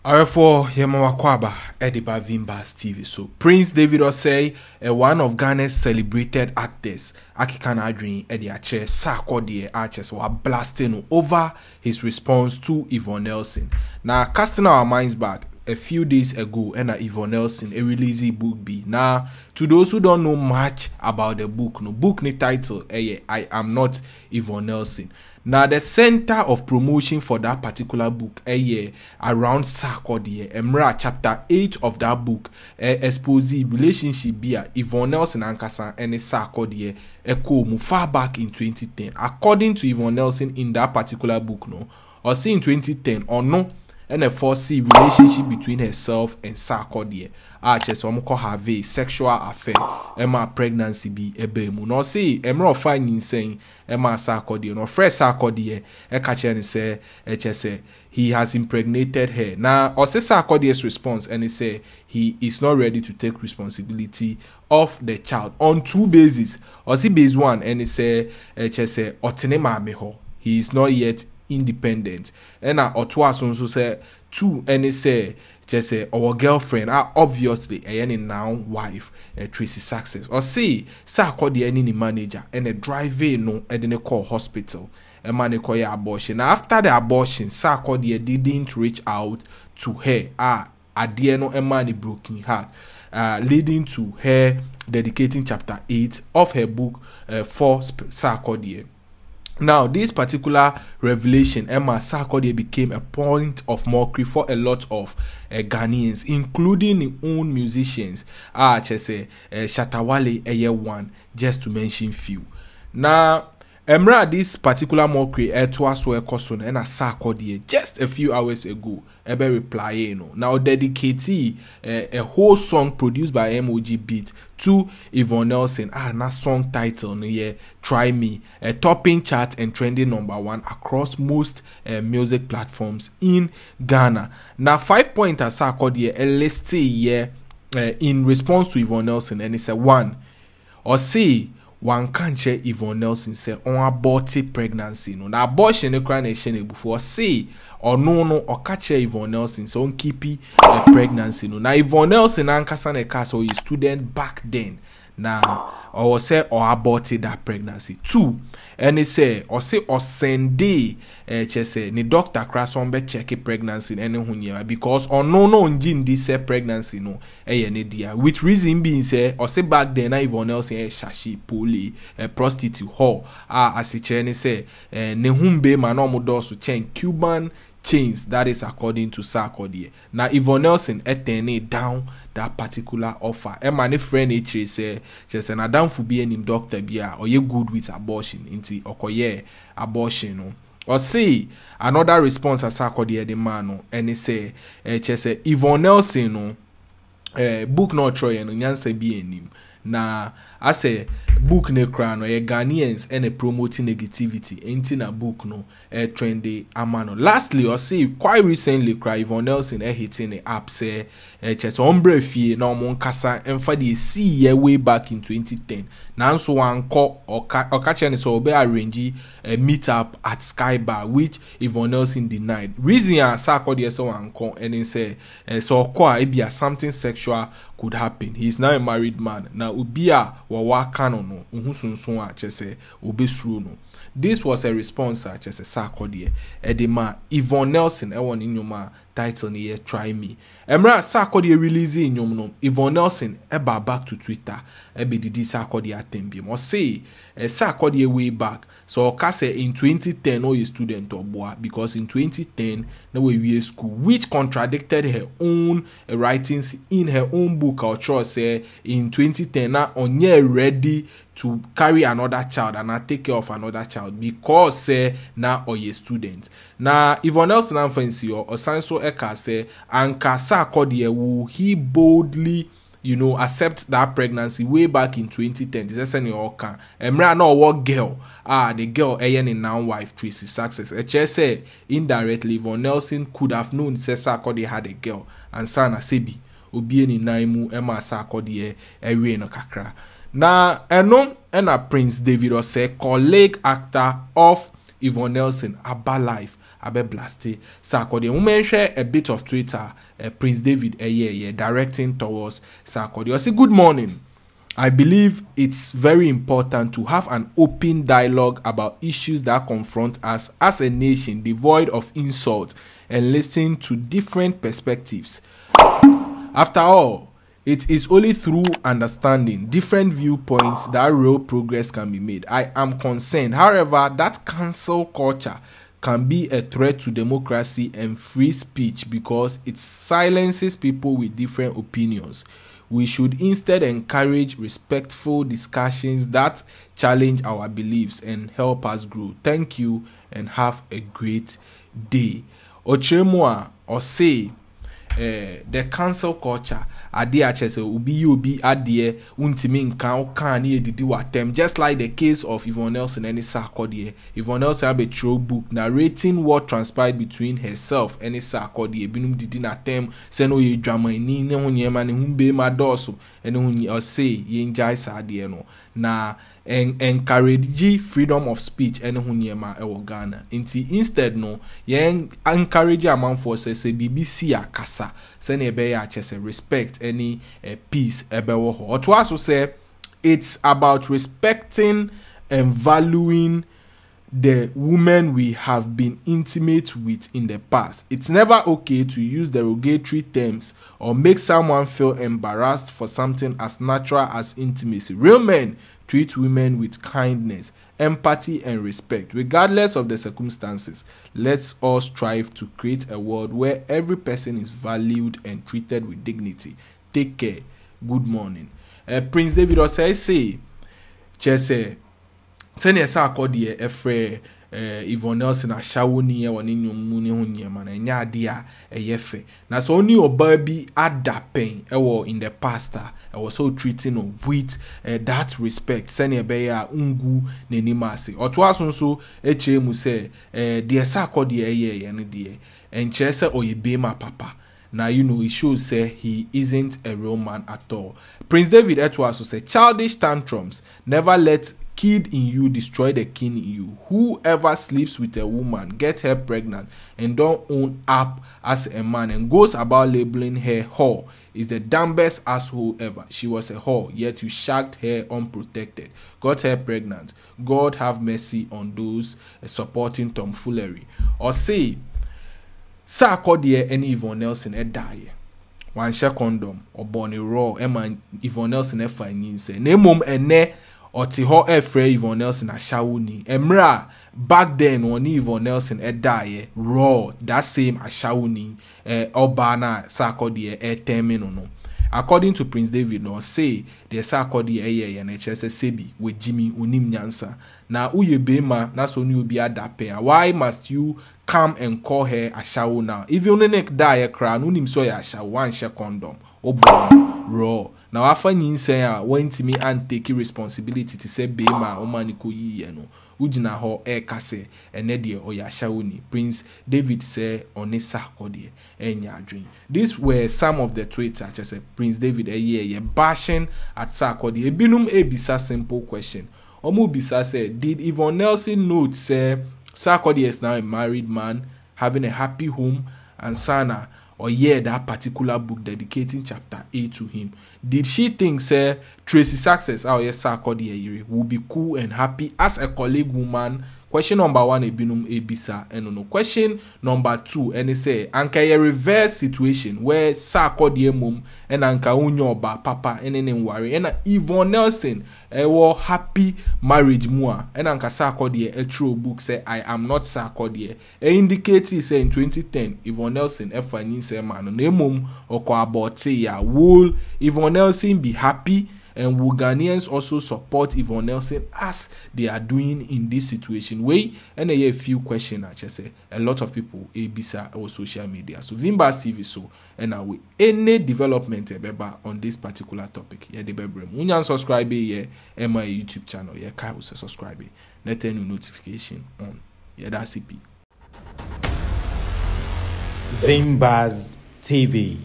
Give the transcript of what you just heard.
Arefo Yemawakwaba Ediba Vimbas TV. So Prince David Osei, one of Ghana's celebrated actors, Akikan Adrin Ediache Sarkodie archers were blasting over his response to Yvonne Nelson. Now casting our minds back a few days ago, and Yvonne Nelson a release book be. Now to those who don't know much about the book, no book ni title I Am Not Yvonne Nelson. Now the center of promotion for that particular book around Sarkodie, chapter 8 of that book expose relationship be Yvonne Nelson Ankasa and Sarkodie far back in 2010. According to Yvonne Nelson in that particular book, no, or see in 2010 or no, and a foresee relationship between herself and Sarkodie. Just have a sexual affair, Emma pregnancy be ebemu. No see, Emma finding saying Emma Sarkodie, no fresh Sarkodie, say, he has impregnated her. Now, Osei Sarkodie's response, and he say he is not ready to take responsibility of the child on two bases. Osei base one, and he say, Otenema meho. He is not yet independent. And Otwa also say two, and he say our girlfriend obviously a now wife Tracy Success or see Sarkodie any manager and a driver no and then call hospital a man call abortion. After the abortion, Sarkodie didn't reach out to her at the end of a man broken heart, leading to her dedicating chapter 8 of her book for Sarkodie. Now, this particular revelation, Sarkodie became a point of mockery for a lot of Ghanaians, including the own musicians, Shatawale one, just to mention few. Now, this particular mockery was and Sarkodie just a few hours ago reply now dedicate a whole song produced by MOG Beat to Yvonne Nelson. Na song title Try Me, a topping chart and trending #1 across most music platforms in Ghana. Now 5 pointers Sarkodie listed in response to Yvonne Nelson, and it's a 1 or see one can't share Yvonne Nelson say on aborted pregnancy. No, na abortion the cranation before say or no or catch Yvonne Nelson so on keep pregnancy. No, na Yvonne Nelson and Kasane Castle is student back then. Now or say or aborted that pregnancy. 2, and they say or say or send day ni doctor crash on be check pregnancy any because or no engine this pregnancy no ne dia, which reason being say or say back then Yvonne Nelson shashi poly prostitute ho as it say ne humbe man do so chain Cuban chains, that is according to Sarkodie. Now Yvonne Nelson turn down that particular offer. My friend say just an Adam for being him doctor bia or you good with abortion into okoye abortion no. Or see another response as Sarkodie the man and he say Yvonne Nelson no book not Troy no nyanse bi enim. Na I say book ne kra no Ghanaians and a promoting negativity ain't na book no trendy amano. Lastly, or see quite recently cry Yvonne Nelson hitting the app say just ombre fee no mon kasa and for the see way back in 2010. Now so one call or catch any so be arrange a meet up at Sky Bar, which Yvonne Nelson denied. Reason Sarkodie so one call and then say so kwa it be something sexual could happen. He is now a married man. Now ubia wa canon no unhusunsun achese obesru no. This was a response achese Sarkodie edema Yvonne Nelson ewon inyoma title ni Try Me. Emra Sarkodie release inyom no Yvonne Nelson eba back to Twitter ebe didi Sarkodie atembiem or say Sarkodie way back so okase in 2010 no student oboa because in 2010 na we school, which contradicted her own writings in her own book or choice say in 2010 na onye ready to carry another child and not take care of another child because say na oye student. Na Yvonne Nelson and fancy or sanso eka say anka Sarkodie will he boldly accept that pregnancy way back in 2010. This is any oka. Emra no what girl. The girl in now wife Tracy Success. Say indirectly Yvonne Nelson could have known say Sarkodie had a girl and sana sebi obi ni naimu Emma Sarkodie ewe no kakra. Na ena Prince David Osei, colleague actor of Yvonne Nelson, Abba Life, abe blaste Sarkodie. Women share a bit of Twitter, Prince David directing towards Sarkodie. I say, good morning. I believe it's very important to have an open dialogue about issues that confront us as a nation, devoid of insult, and listen to different perspectives. After all, it is only through understanding different viewpoints that real progress can be made. I am concerned, however, that cancel culture can be a threat to democracy and free speech because it silences people with different opinions. We should instead encourage respectful discussions that challenge our beliefs and help us grow. Thank you and have a great day. Ochemwa Osei, the cancel culture, ade achese obi ade untimi nkan okan na edidi watem, just like the case of Yvonne and Sarkodie. Yvonne have a true book narrating what transpired between herself and Sarkodie. Binum didi na tem se no ye drama ni ne ho nyema ne humbe ma doso ene ho Osei ye njai sa ade no na encourage freedom of speech ene ho nyema e wo Ghana. Instead no ye encourage amanfo se BBC akasa se na ebe ya achese respect any peace ebe wo ho. Oto aso say it's about respecting and valuing the women we have been intimate with in the past. It's never okay to use derogatory terms or make someone feel embarrassed for something as natural as intimacy. Real men treat women with kindness, empathy, and respect, regardless of the circumstances. Let's all strive to create a world where every person is valued and treated with dignity. Take care. Good morning. Prince David Osei say, Sene Sarkodie efre Yvonne na Ashαwo ni woni nyomu ni ho nyema na nya ade a eyefe na so oni oba bi adapen ewo in the past I was so treating with that respect sene ebe ya ungu nenimase oto asonso echemu se de Sarkodie ye ne de enche se oyebema papa. Now, you know, it shows say he isn't a real man at all. Prince David also said, childish tantrums never let kid in you destroy the king in you. Whoever sleeps with a woman, get her pregnant, and don't own up as a man and goes about labeling her whore is the dumbest asshole ever. She was a whore, yet you shagged her unprotected, got her pregnant. God have mercy on those supporting tomfoolery. Or say, Sarkodie and Yvonne die. One share condom or born a raw Emma Yvonne e fine say nemom ene oti ho efre Yvonne Ashαwo ni emra back then when Yvonne die raw that same Ashαwo ni obana Sarkodie termino no. According to Prince David, no say the Sarkodie and sebi with Jimmy unim nyansa. Na uye bema na so ni obi adapen. Why must you come and call her Ashαwo now? If you neck die cry, no nim so ya Ashαwo one share condom. Obo raw. Now after yin say went to me and take responsibility to say bema o maniko yi no. Ujina ho kase enedie oya Ashαwo ni. Prince David say on Sarkodie enya adwin. These were some of the tweets I said Prince David bashing at Sarkodie. Ebinum ebisa simple question. Omu bisa said, did Yvonne note say Sarkodie is now a married man having a happy home and sana or that particular book dedicating chapter 8 to him? Did she think say Tracy success Sarkodie will be cool and happy as a colleague woman? Question number 1 ebinum ebisa no. Question number 2 and say anka a reverse situation where Sarkodie mum and anka unyo ba papa and worry and Yvonne war happy marriage mua and anka Sarkodie a true book say I am not Sarkodie indicate say in 2010 Yvonne efani say man no mum oko abote ya will Yvonne be happy? And will Ghanaians also support Yvonne as they are doing in this situation? Wait, and a few questions I say a lot of people abisa or social media. So Vimbas TV so and now with any development on this particular topic. Yeah, the bedroom. When you subscribe here, my YouTube channel, yeah, can subscribe. Let turn your notification on. Yeah, that's it. Vimbas TV.